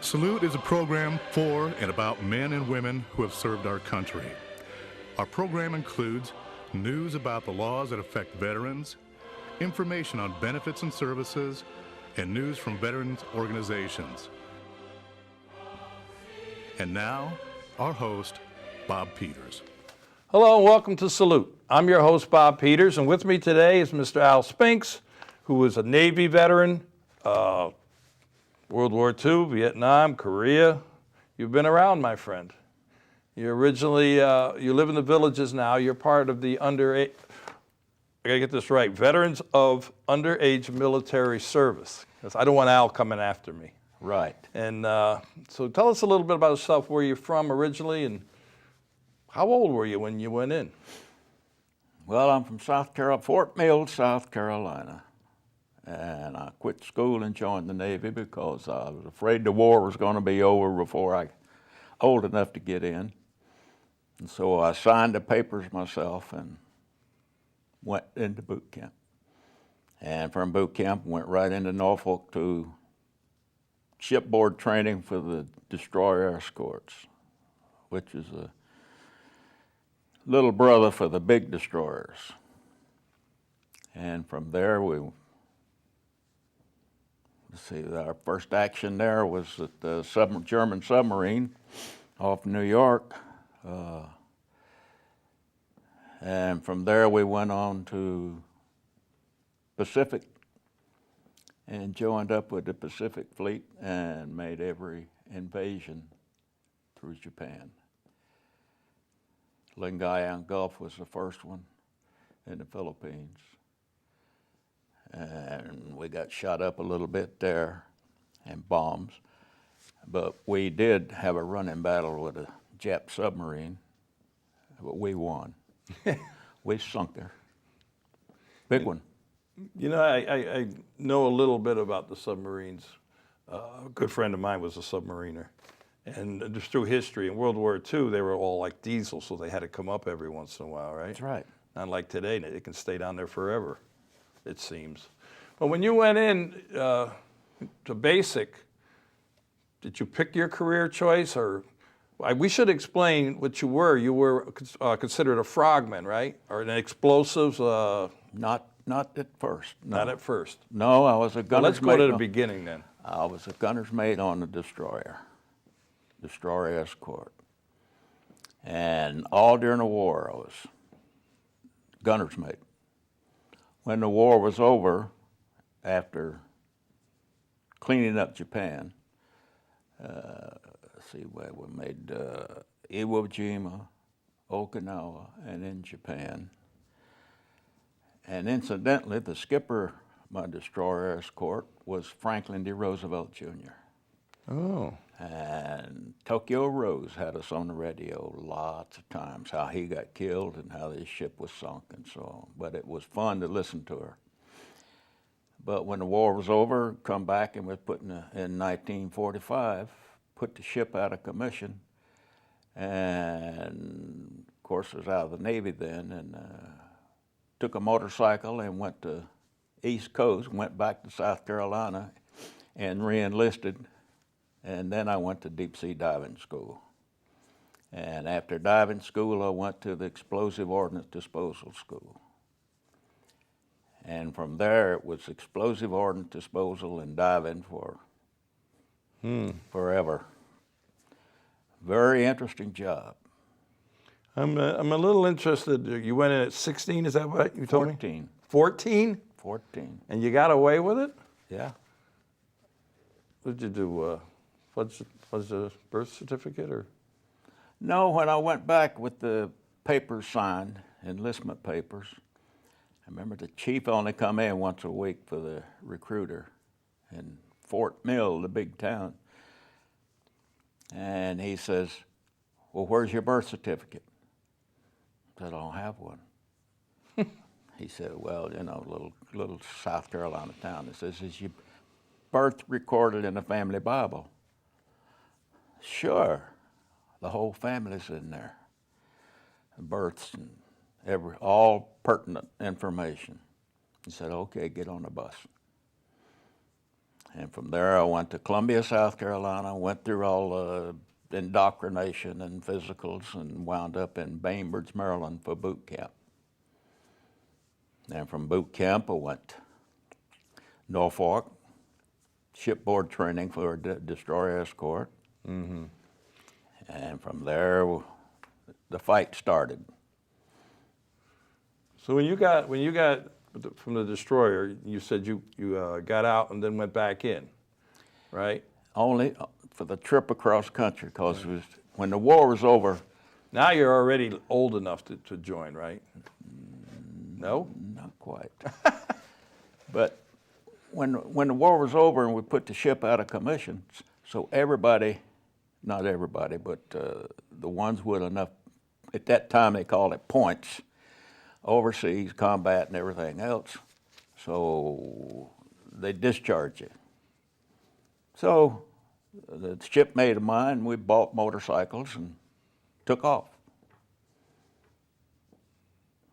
Salute is a program for and about men and women who have served our country. Our program includes news about the laws that affect veterans, information on benefits and services, and news from veterans organizations. And now, our host, Bob Peters. Hello and welcome to Salute. I'm your host, Bob Peters, and with me today is Mr. Al Spinks, who is a Navy veteran, World War II, Vietnam, Korea. You've been around, my friend. You originally, you live in the Villages now. You're part of the I gotta get this right, Veterans of Underage Military Service. Because I don't want Al coming after me. Right. And so tell us a little bit about yourself, where you're from originally, and how old were you when you went in? Well, I'm from Fort Mill, South Carolina. And I quit school and joined the Navy because I was afraid the war was going to be over before I old enough to get in. And so I signed the papers myself and went into boot camp. And from boot camp, went right into Norfolk to shipboard training for the destroyer escorts, which is a little brother for the big destroyers. And from there, our first action there was at the German submarine off New York. And from there, we went on to Pacific and joined up with the Pacific Fleet and made every invasion through Japan. Lingayen Gulf was the first one in the Philippines. And we got shot up a little bit there and bombs. But we did have a running battle with a Jap submarine, but we won. We sunk her. Big one. You know, I know a little bit about the submarines. A good friend of mine was a submariner. And just through history, in World War II, they were all like diesel, so they had to come up every once in a while, right? That's right. Not like today, they can stay down there forever, it seems. But when you went in to basic, did you pick your career choice, or we should explain what you were. You were considered a frogman, right? Or an explosives? Not at first. No. Not at first. No, I was a gunner's mate. Let's go to the beginning then. I was a gunner's mate on the destroyer escort. And all during the war, I was gunner's mate. When the war was over, after cleaning up Japan, we made Iwo Jima, Okinawa, and in Japan. And incidentally, the skipper of my destroyer escort was Franklin D. Roosevelt, Jr. Oh. And Tokyo Rose had us on the radio lots of times, how he got killed and how his ship was sunk and so on. But it was fun to listen to her. But when the war was over, come back and was put in 1945, put the ship out of commission. And of course, was out of the Navy then, and took a motorcycle and went to East Coast, went back to South Carolina and re-enlisted. And then I went to deep sea diving school. And after diving school, I went to the explosive ordnance disposal school. And from there, it was explosive ordnance disposal and diving for forever. Very interesting job. I'm a little interested. You went in at 16, is that what you told 14. me? 14? 14. And you got away with it? Yeah. What did you do? Was the birth certificate or? No, when I went back with the papers signed, enlistment papers, I remember the chief only come in once a week for the recruiter in Fort Mill, the big town. And he says, well, where's your birth certificate? I said, I don't have one. He said, well, you know, little South Carolina town. He says, is your birth recorded in the family Bible? Sure. The whole family's in there. Births and all pertinent information. He said, okay, get on the bus. And from there, I went to Columbia, South Carolina, went through all the indoctrination and physicals, and wound up in Bainbridge, Maryland for boot camp. And from boot camp, I went to Norfolk, shipboard training for a destroyer escort. Mm-hmm. And from there, the fight started. So when you got from the destroyer, you said you got out and then went back in, right? Only for the trip across country, because when the war was over. Now you're already old enough to join, right? No? Not quite. But when the war was over and we put the ship out of commission, so everybody, not everybody, but the ones with enough, at that time they called it points, overseas combat and everything else, so they discharged you. So the shipmate of mine, we bought motorcycles and took off.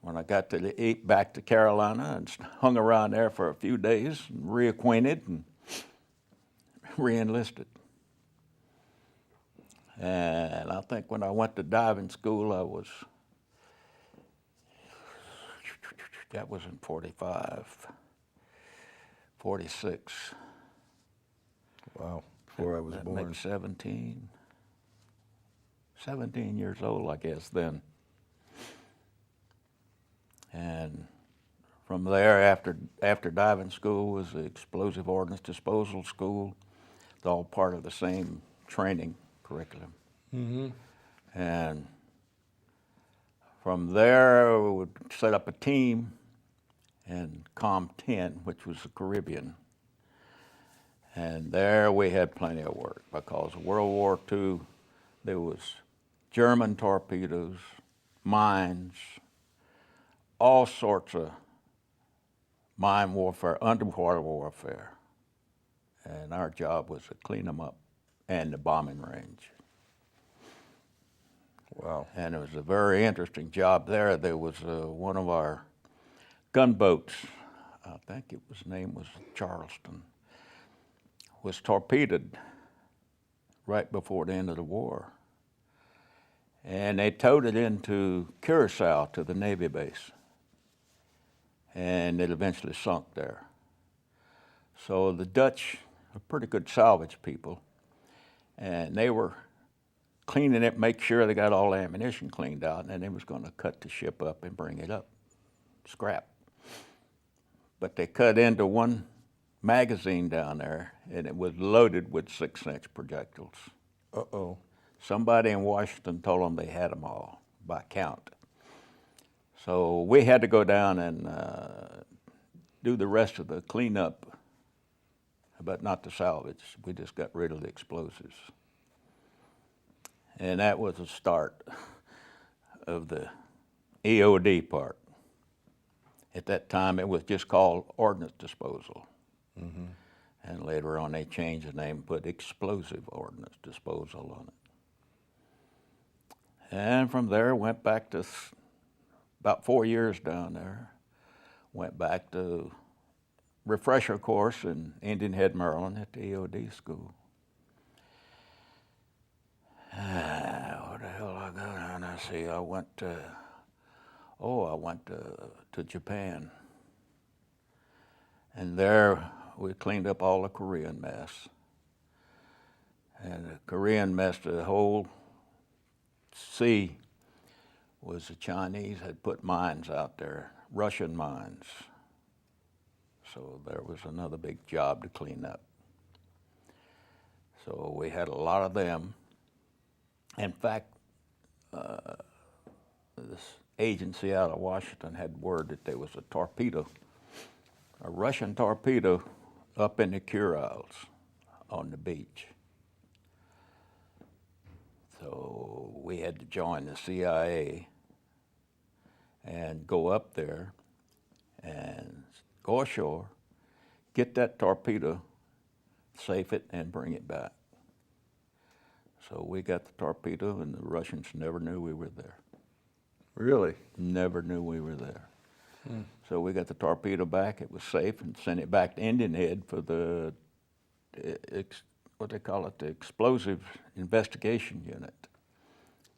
When I got back to Carolina and hung around there for a few days, and reacquainted and re-enlisted. And I think when I went to diving school, that was in 45, 46. Wow, before I was born. Maybe 17 years old, I guess, then. And from there, after diving school, was the explosive ordnance disposal school. It's all part of the same training curriculum. Mm-hmm. And from there, we would set up a team in COM 10, which was the Caribbean. And there we had plenty of work, because World War II, there was German torpedoes, mines, all sorts of mine warfare, underwater warfare. And our job was to clean them up, and the bombing range. Wow. And it was a very interesting job there. There was one of our gunboats, I think his name was Charleston, was torpedoed right before the end of the war. And they towed it into Curacao to the Navy base. And it eventually sunk there. So the Dutch are pretty good salvage people, and they were cleaning it, make sure they got all the ammunition cleaned out, and then they was going to cut the ship up and bring it up, scrap. But they cut into one magazine down there, and it was loaded with 6-inch projectiles. Uh-oh. Somebody in Washington told them they had them all by count. So we had to go down and do the rest of the cleanup, but not the salvage. We just got rid of the explosives. And that was the start of the EOD part. At that time, it was just called ordnance disposal. Mm-hmm. And later on, they changed the name and put explosive ordnance disposal on it. And from there, went back to about 4 years down there. Went back to refresher course in Indian Head, Maryland at the EOD school. What the hell I got on? I see, I went to Japan. And there we cleaned up all the Korean mess. And the Korean mess, the whole sea was the Chinese had put mines out there, Russian mines. So there was another big job to clean up. So we had a lot of them. In fact, this agency out of Washington had word that there was a torpedo, a Russian torpedo up in the Kurils on the beach. So we had to join the CIA and go up there and go ashore, get that torpedo, safe it, and bring it back. So we got the torpedo, and the Russians never knew we were there. Really? Never knew we were there. So we got the torpedo back, it was safe, and sent it back to Indian Head for the what they call it, the Explosive Investigation Unit.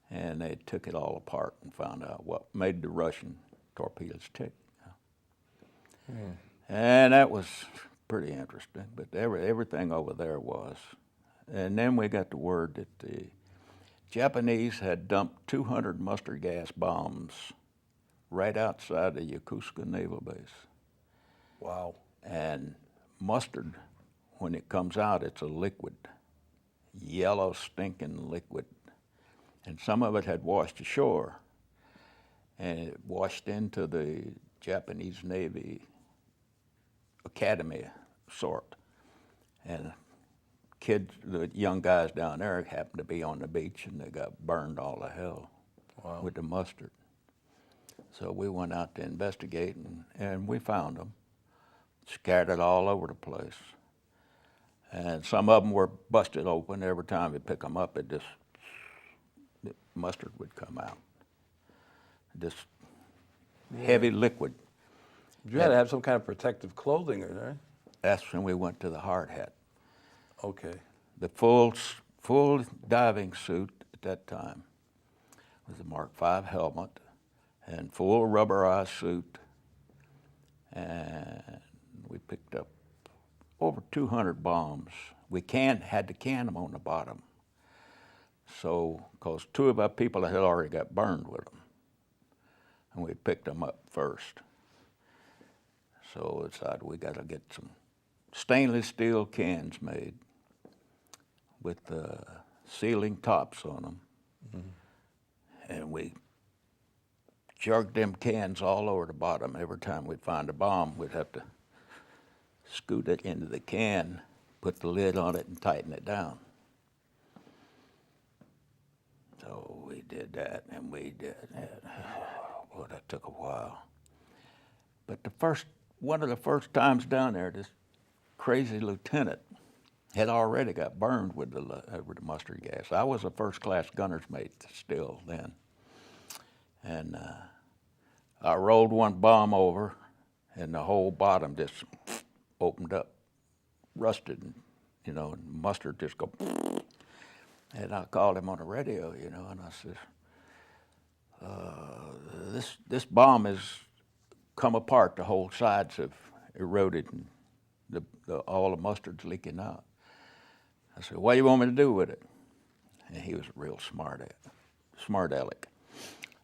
And they took it all apart and found out what made the Russian torpedoes tick. And that was pretty interesting, but everything over there was. And then we got the word that the Japanese had dumped 200 mustard gas bombs right outside the Yokosuka Naval Base. Wow. And mustard, when it comes out, it's a liquid, yellow stinking liquid. And some of it had washed ashore, and it washed into the Japanese Navy academy sort. And kids, the young guys down there happened to be on the beach, and they got burned all to hell with the mustard. So we went out to investigate, and we found them, scattered all over the place. And some of them were busted open. Every time you pick them up, the mustard would come out. This heavy liquid. You had to have some kind of protective clothing, right? That's when we went to the hard hat. Okay. The full diving suit at that time was a Mark V helmet and full rubberized suit. And we picked up over 200 bombs. We had to can them on the bottom. So, because two of our people had already got burned with them, and we picked them up first. So we decided we got to get some stainless steel cans made with sealing tops on them. And we jugged them cans all over the bottom. Every time we'd find a bomb, we'd have to scoot it into the can, put the lid on it, and tighten it down. So we did that, and we did that. Boy, that took a while. But one of the first times down there, this crazy lieutenant had already got burned with the mustard gas. I was a first-class gunner's mate still then. And I rolled one bomb over, and the whole bottom just opened up, rusted, and mustard just go. And I called him on the radio, and I said, this bomb has come apart. The whole sides have eroded, and all the mustard's leaking out. I said, what do you want me to do with it? And he was a real smart aleck.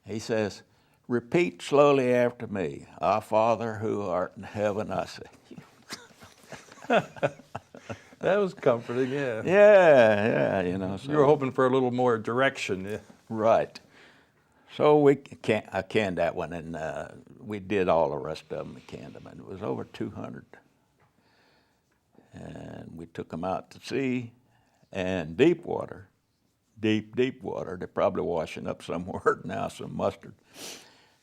He says, repeat slowly after me. Our Father who art in heaven, I say. That was comforting, yeah. Yeah, So. You were hoping for a little more direction, yeah. Right. So I canned that one, and we did all the rest of them. We canned them, and it was over 200. And we took them out to sea, and deep water, they're probably washing up somewhere now, some mustard,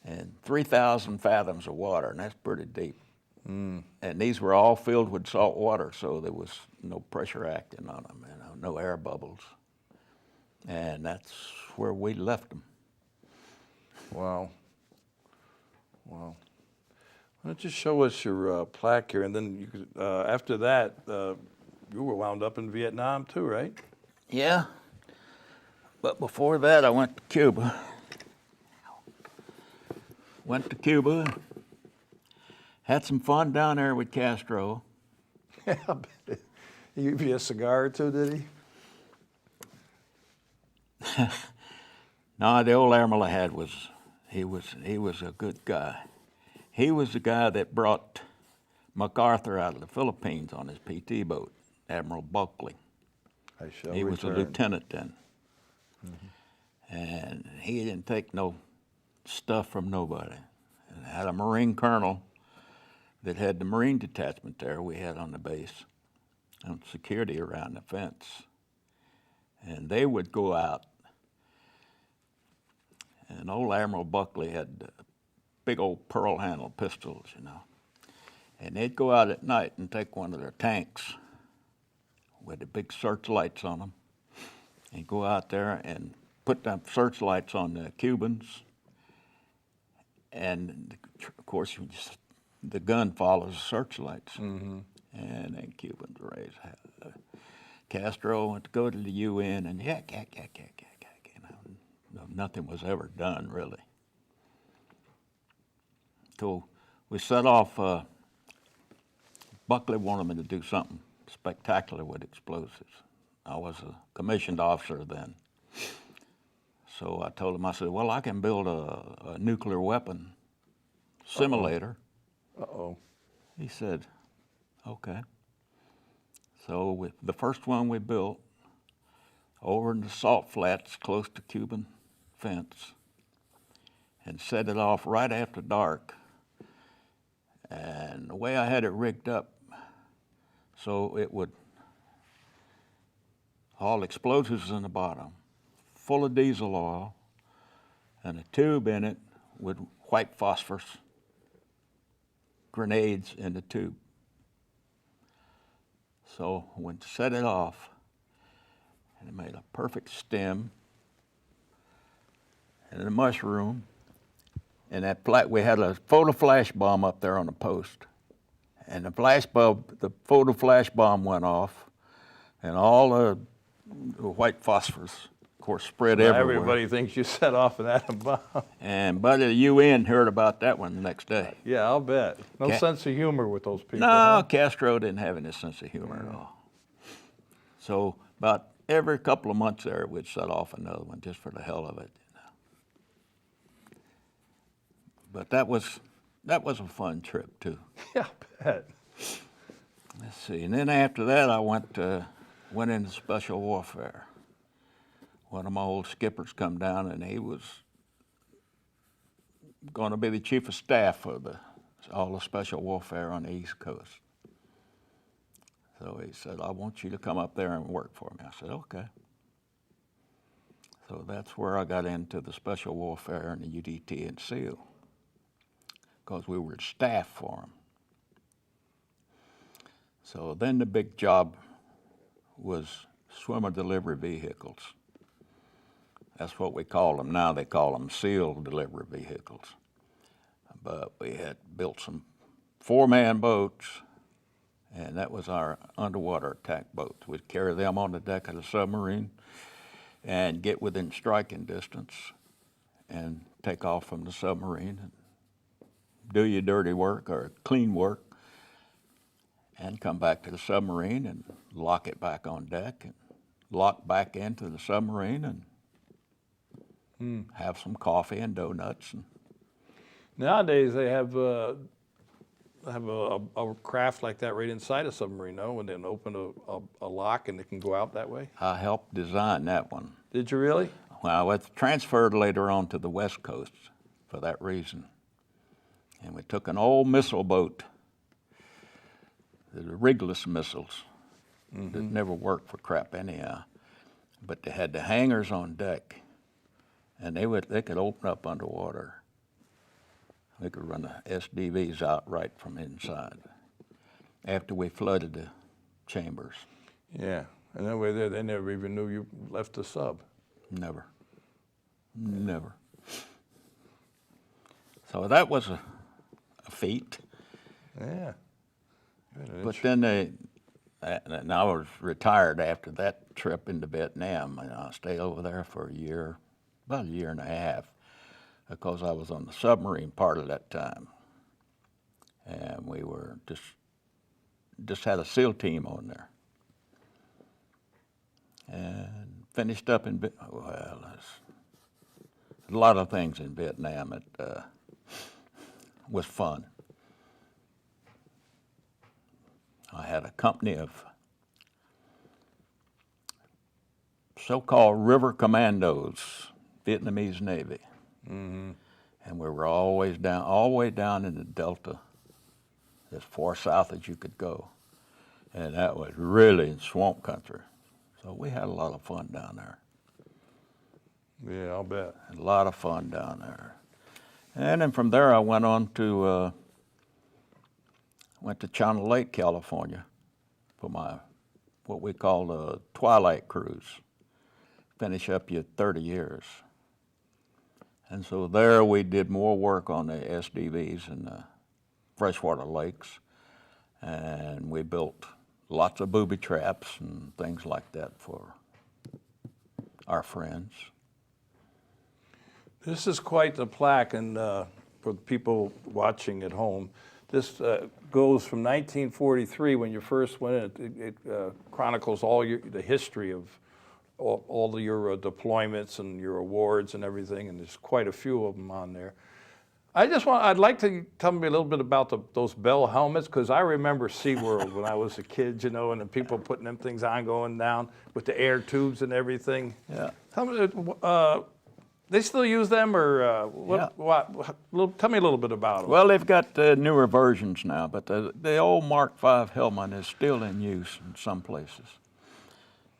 and 3,000 fathoms of water, and that's pretty deep. And these were all filled with salt water, so there was no pressure acting on them, no air bubbles. And that's where we left them. Wow. Why don't you show us your plaque here, and then after that, you were wound up in Vietnam too, right? Yeah, but before that I went to Cuba. Had some fun down there with Castro. Yeah, I bet. He gave you a cigar or two, did he? No, the old admiral I had was a good guy. He was the guy that brought MacArthur out of the Philippines on his PT boat, Admiral Buckley. He was a lieutenant then. And he didn't take no stuff from nobody. And had a Marine colonel that had the Marine detachment there we had on the base, and security around the fence. And they would go out, and old Admiral Buckley had big old pearl handle pistols, and they'd go out at night and take one of their tanks with the big searchlights on them, and go out there and put them searchlights on the Cubans, and of course the gun follows the searchlights. And then Cubans raised hell. Castro went to go to the UN, and yak. Nothing was ever done, really. So we set off. Buckley wanted me to do something spectacular with explosives. I was a commissioned officer then. So I told him, I said, well, I can build a nuclear weapon simulator. Uh-oh. He said, okay. So the first one we built over in the salt flats close to Cuban fence and set it off right after dark. And the way I had it rigged up, so it would, all explosives in the bottom, full of diesel oil, and a tube in it with white phosphorus, grenades in the tube. So when set it off, and it made a perfect stem, and a mushroom, and we had a photo flash bomb up there on the post. And the photo flash bomb went off, and all the white phosphorus, of course, spread everywhere. Everybody thinks you set off an atom bomb. And Buddy, the UN heard about that one the next day. Yeah, I'll bet. No sense of humor with those people. No, huh? Castro didn't have any sense of humor at all. So about every couple of months there, we'd set off another one just for the hell of it. But that was a fun trip too. Yeah, I bet. Let's see, and then after that, I went into special warfare. One of my old skippers come down, and he was going to be the chief of staff for all the special warfare on the East Coast. So he said, I want you to come up there and work for me. I said, okay. So that's where I got into the special warfare and the UDT and SEAL, because we were staff for them. So then the big job was swimmer delivery vehicles. That's what we call them now. They call them SEAL delivery vehicles. But we had built some 4-man boats, and that was our underwater attack boats. We'd carry them on the deck of the submarine and get within striking distance and take off from the submarine and do your dirty work or clean work and come back to the submarine and lock it back on deck and lock back into the submarine and have some coffee and donuts. Nowadays they have a craft like that right inside a submarine, no? And then open a lock and it can go out that way? I helped design that one. Did you really? Well, it transferred later on to the West Coast for that reason. And we took an old missile boat, the rigless missiles, that never worked for crap anyhow, but they had the hangars on deck, and they could open up underwater. They could run the SDVs out right from inside after we flooded the chambers. Yeah, and that way they never even knew you left the sub. Never. So that was a feat. Yeah. But then and I was retired after that trip into Vietnam, and I stayed over there for about a year and a half, because I was on the submarine part of that time. And we were just had a SEAL team on there. And finished up there's a lot of things in Vietnam that was fun. I had a company of so-called river commandos, Vietnamese Navy. And we were all the way down in the Delta, as far south as you could go. And that was really in swamp country. So we had a lot of fun down there. Yeah, I'll bet. A lot of fun down there. And then from there I went on to Channel Lake, California for my, what we call the Twilight Cruise. Finish up your 30 years. And so there we did more work on the SDVs and the freshwater lakes. And we built lots of booby traps and things like that for our friends. This is quite the plaque, and for the people watching at home, this goes from 1943 when you first went in. It chronicles all the history of all your deployments and your awards and everything, and there's quite a few of them on there. I'd like to tell me a little bit about those Bell helmets, because I remember SeaWorld when I was a kid, you know, and the people putting them things on going down with the air tubes and everything. Yeah. Tell me, they still use them, or tell me a little bit about them. Well, they've got newer versions now, but the old Mark V helmet is still in use in some places.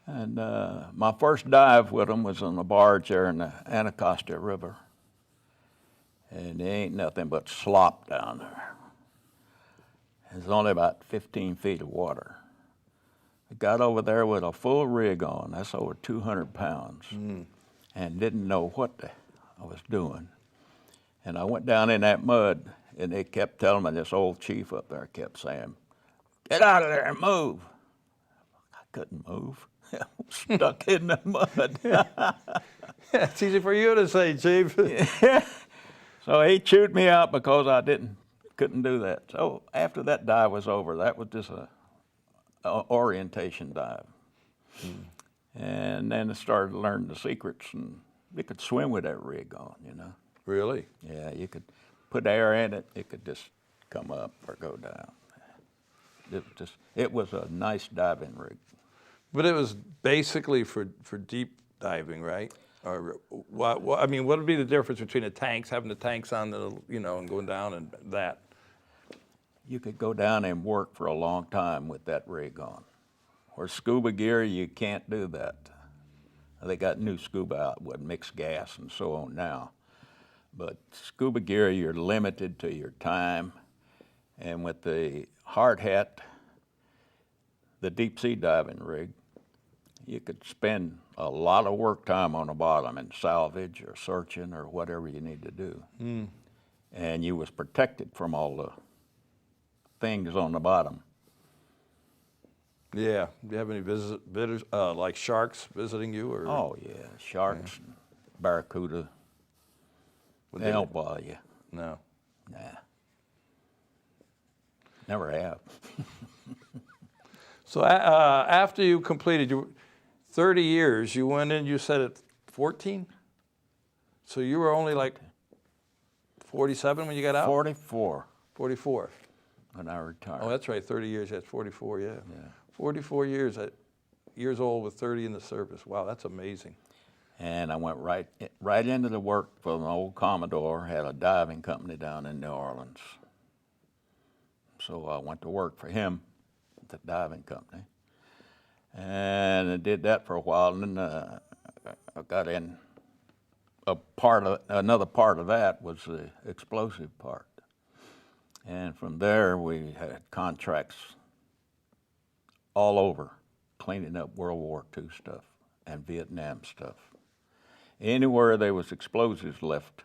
And my first dive with them was on a barge there in the Anacostia River. And there ain't nothing but slop down there. There's only about 15 feet of water. I got over there with a full rig on, that's over 200 pounds, and didn't know what I was doing. And I went down in that mud, and they kept telling me, this old chief up there kept saying, "Get out of there and move." I couldn't move. I was stuck in the mud. Yeah, it's easy for you to say, Chief. Yeah. So he chewed me out because I couldn't do that. So after that dive was over, that was just a orientation dive. And then I started learning the secrets, and you could swim with that rig on, you know. Really? Yeah, you could put air in it, it could just come up or go down. It was a nice diving rig. But it was basically for deep diving, right? Or what would be the difference between the tanks, having the tanks on the, you know, and going down and that? You could go down and work for a long time with that rig on. Or scuba gear, you can't do that. They got new scuba out with mixed gas and so on now. But scuba gear, you're limited to your time. And with the hard hat, the deep sea diving rig, you could spend a lot of work time on the bottom and salvage or searching or whatever you need to do. And you was protected from all the things on the bottom. Yeah. Do you have any visitors, like sharks visiting you? Or? Oh, yeah, sharks, and barracuda. They don't bother you. No. Nah. Never have. So after you completed your 30 years, you went in, you said at 14? So you were only like 47 when you got out? 44 44. when I retired. Oh, that's right, 30 years, that's 44, yeah. Yeah. 44 years old with 30 in the service. Wow, that's amazing. And I went right into the work for an old Commodore, had a diving company down in New Orleans. So I went to work for him, the diving company. And I did that for a while, and then I got in another part of that was the explosive part. And from there, we had contracts all over, cleaning up World War II stuff and Vietnam stuff. Anywhere there was explosives left,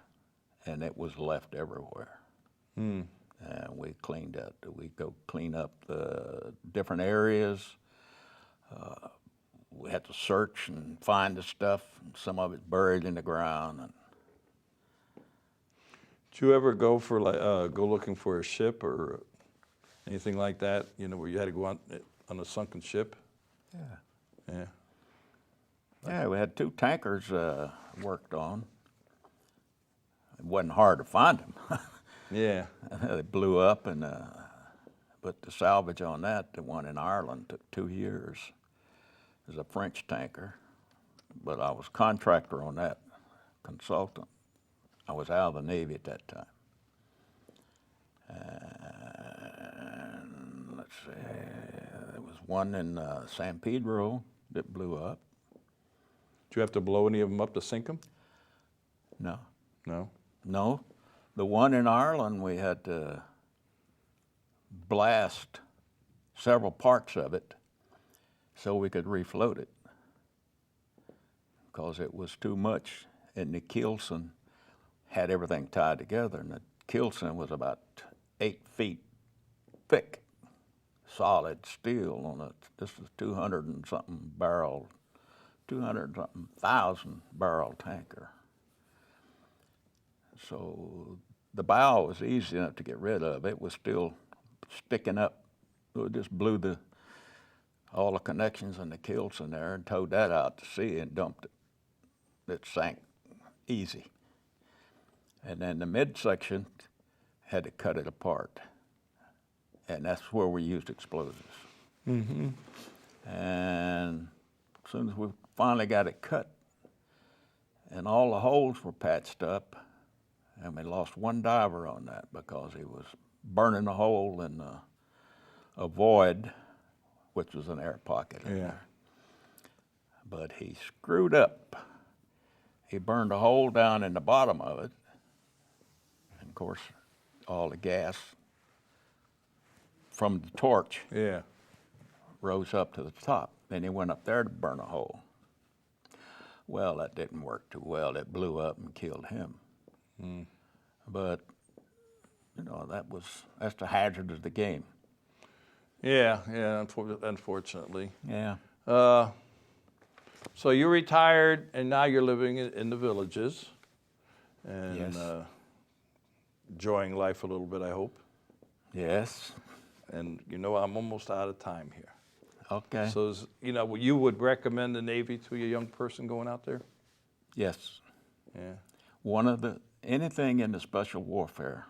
and it was left everywhere. And we cleaned up. We go clean up the different areas. We had to search and find the stuff. And some of it buried in the ground. And Did you ever go for go looking for a ship or anything like that? You know, where you had to go on a sunken ship? yeah. Yeah. Yeah, we had 2 tankers worked on. It wasn't hard to find them. Yeah. They blew up, and but the salvage on that, the one in Ireland, took 2 years. It was a French tanker, but I was contractor on that, consultant. I was out of the Navy at that time. And let's see, there was one in San Pedro that blew up. Did you have to blow any of them up to sink them? No. No. No. The one in Ireland, we had to blast several parts of it so we could refloat it, because it was too much. And the keelson had everything tied together, and the keelson was about 8 feet thick. solid steel on it. This is 200 and something barrel, 200 and something thousand barrel tanker. So the bow was easy enough to get rid of. It was still sticking up. We just blew all the connections and the kilts in there and towed that out to sea and dumped it. It sank easy. And then the midsection had to cut it apart. And that's where we used explosives. Mm-hmm. And as soon as we finally got it cut and all the holes were patched up, and we lost one diver on that because he was burning a hole in a void, which was an air pocket in there. But he screwed up. He burned a hole down in the bottom of it. And of course, all the gas from the torch rose up to the top. Then he went up there to burn a hole. Well, that didn't work too well. It blew up and killed him. Mm. But, you know, that's the hazard of the game. Yeah, unfortunately. Yeah. So you retired, and now you're living in the villages, and Yes. Enjoying life a little bit, I hope. Yes. And you know, I'm almost out of time here. Okay. So, you know, you would recommend the Navy to a young person going out there? Yes. Yeah. Anything in the special warfare.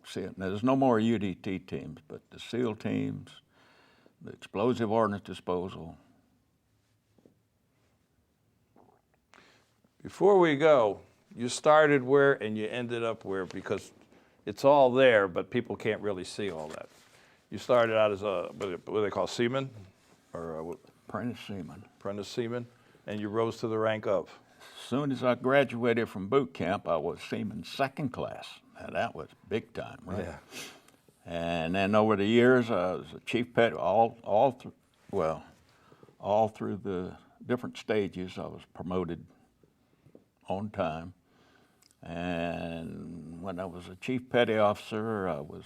See, there's no more UDT teams, but the SEAL teams, the explosive ordnance disposal. Before we go, you started where and you ended up where, because it's all there, but people can't really see all that. You started out as what do they call, seaman? Or Apprentice seaman. apprentice seaman, and you rose to the rank of? As soon as I graduated from boot camp, I was seaman second class. Now, that was big time, right? Yeah. And then over the years, I was a chief pet all through the different stages. I was promoted on time. And when I was a chief petty officer, I was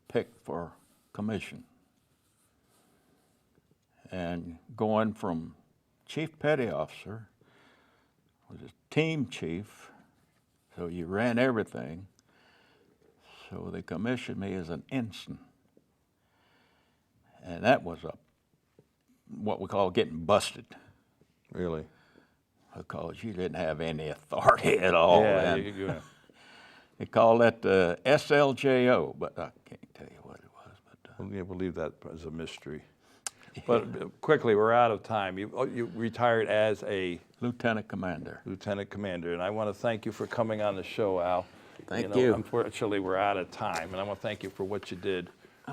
picked for commission. And going from chief petty officer was a team chief, so you ran everything. So they commissioned me as an ensign. And that was what we call getting busted. Really? Because you didn't have any authority at all. Yeah, And they call that the SLJO, but I can't tell you what it was. But we'll leave that as a mystery. But quickly, we're out of time. You retired as a lieutenant commander. Lieutenant commander, and I want to thank you for coming on the show, Al. Thank you. Unfortunately, we're out of time, and I want to thank you for what you did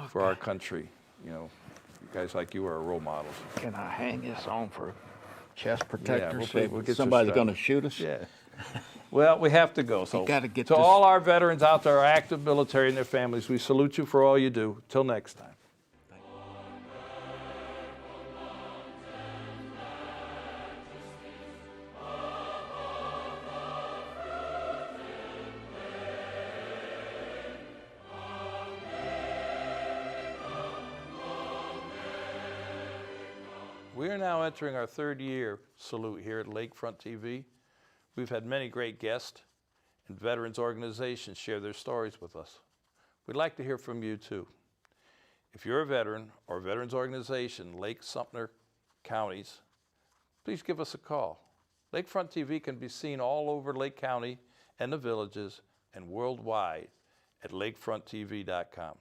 for our country. You know, guys like you are role models. Can I hang this on for chest protector? We'll get somebody's going to shoot us? Yeah. Well, we have to go. So gotta get to this. all our veterans out there, our active military and their families, we salute you for all you do. Till next time. We are now entering our third year salute here at Lakefront TV. We've had many great guests and veterans organizations share their stories with us. We'd like to hear from you too. If you're a veteran or veterans organization, Lake Sumter counties, please give us a call. Lakefront TV can be seen all over Lake County and the villages and worldwide at lakefronttv.com.